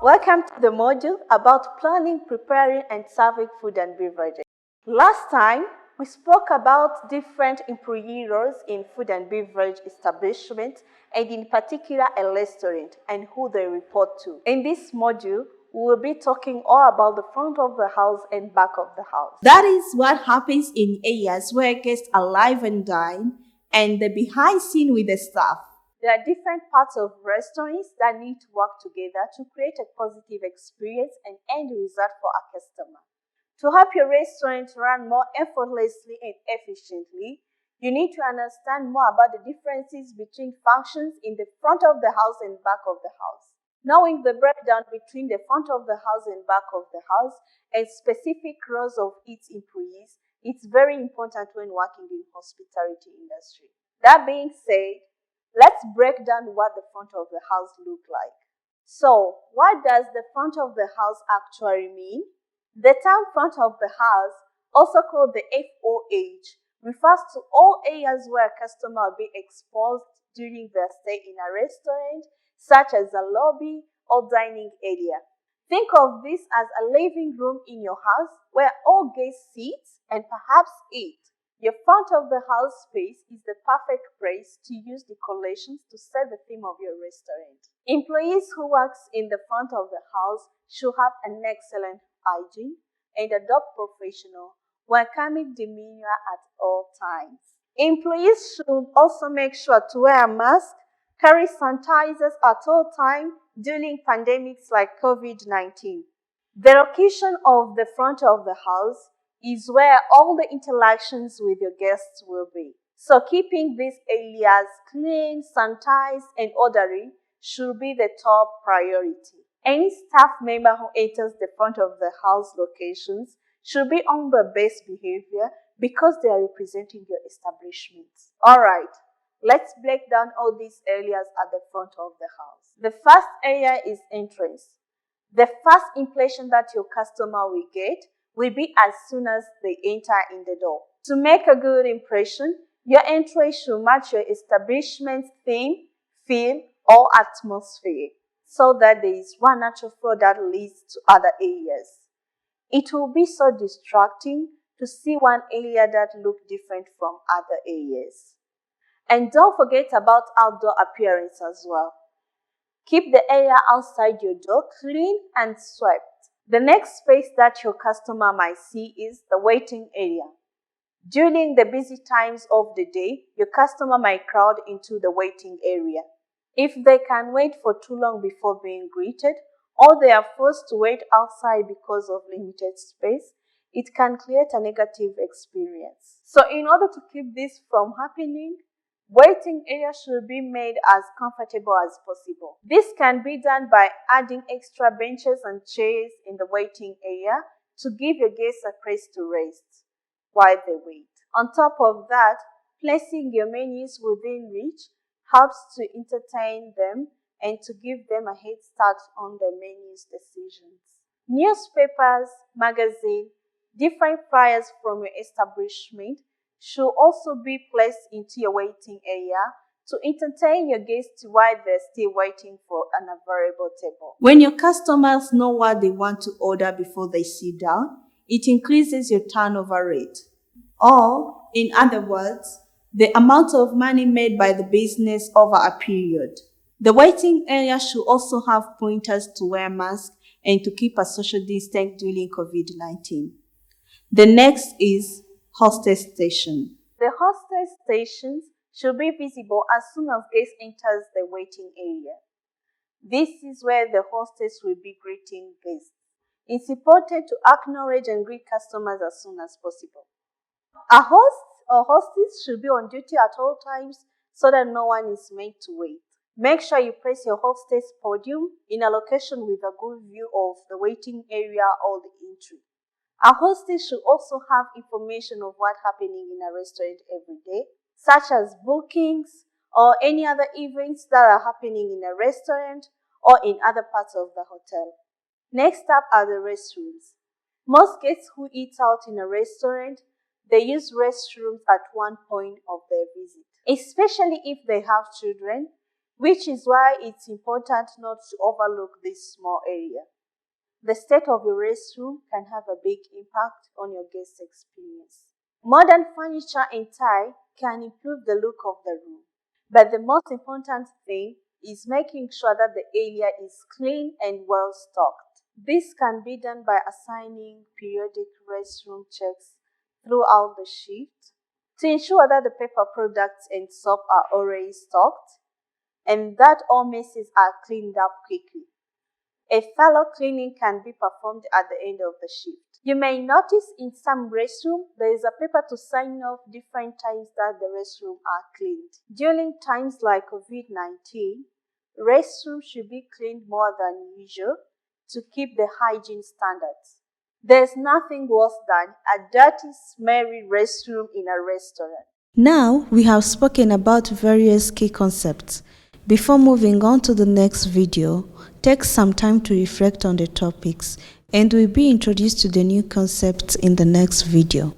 Welcome to the module about planning, preparing, and serving food and beverages. Last time, we spoke about different employee roles in food and beverage establishments, and in particular a restaurant, and who they report to. In this module, we will be talking all about the front of the house and back of the house. That is what happens in areas where guests arrive and dine, and the behind scene with the staff. There are different parts of restaurants that need to work together to create a positive experience and end result for a customer. To help your restaurant run more effortlessly and efficiently, you need to understand more about the differences between functions in the front of the house and back of the house. Knowing the breakdown between the front of the house and back of the house and specific roles of its employees is very important when working in hospitality industry. That being said, let's break down what the front of the house look like. So, what does the front of the house actually mean? The term front of the house, also called the FOH, refers to all areas where a customer will be exposed during their stay in a restaurant, such as a lobby or dining area. Think of this as a living room in your house where all guests sit and perhaps eat. Your front of the house space is the perfect place to use decorations to set the theme of your restaurant. Employees who work in the front of the house should have an excellent hygiene and adopt professional, welcoming demeanor at all times. Employees should also make sure to wear a mask, carry sanitizers at all times during pandemics like COVID-19. The location of the front of the house is where all the interactions with your guests will be. So keeping these areas clean, sanitized, and orderly should be the top priority. Any staff member who enters the front of the house locations should be on their best behavior because they are representing your establishment. Alright, let's break down all these areas at the front of the house. The first area is entrance. The first impression that your customer will get will be as soon as they enter in the door. To make a good impression, your entry should match your establishment's theme, feel, or atmosphere, so that there is one natural flow that leads to other areas. It will be so distracting to see one area that looks different from other areas. And don't forget about outdoor appearance as well. Keep the area outside your door clean and swept. The next space that your customer might see is the waiting area. During the busy times of the day, your customer might crowd into the waiting area. If they can wait for too long before being greeted, or they are forced to wait outside because of limited space, it can create a negative experience. So in order to keep this from happening, waiting area should be made as comfortable as possible. This can be done by adding extra benches and chairs in the waiting area to give your guests a place to rest while they wait. On top of that, placing your menus within reach helps to entertain them and to give them a head start on their menus decisions. Newspapers, magazines, different flyers from your establishment should also be placed into your waiting area to entertain your guests while they're still waiting for an available table. When your customers know what they want to order before they sit down, it increases your turnover rate. Or, in other words, the amount of money made by the business over a period. The waiting area should also have pointers to wear masks and to keep a social distance during COVID-19. The next is Hostess Station. The hostess stations should be visible as soon as guest enters the waiting area. This is where the hostess will be greeting guests. It's important to acknowledge and greet customers as soon as possible. A host or hostess should be on duty at all times so that no one is made to wait. Make sure you place your hostess podium in a location with a good view of the waiting area or the entry. A hostess should also have information of what's happening in a restaurant every day, such as bookings or any other events that are happening in a restaurant or in other parts of the hotel. Next up are the restrooms. Most guests who eat out in a restaurant, they use restrooms at one point of their visit. Especially if they have children, which is why it's important not to overlook this small area. The state of your restroom can have a big impact on your guest experience. Modern furniture and tile can improve the look of the room, but the most important thing is making sure that the area is clean and well stocked. This can be done by assigning periodic restroom checks throughout the shift to ensure that the paper products and soap are already stocked and that all messes are cleaned up quickly. A thorough cleaning can be performed at the end of the shift. You may notice in some restrooms there is a paper to sign off different times that the restroom are cleaned. During times like COVID-19, restrooms should be cleaned more than usual to keep the hygiene standards. There's nothing worse than a dirty, smelly restroom in a restaurant. Now we have spoken about various key concepts. Before moving on to the next video, take some time to reflect on the topics and we'll be introduced to the new concepts in the next video.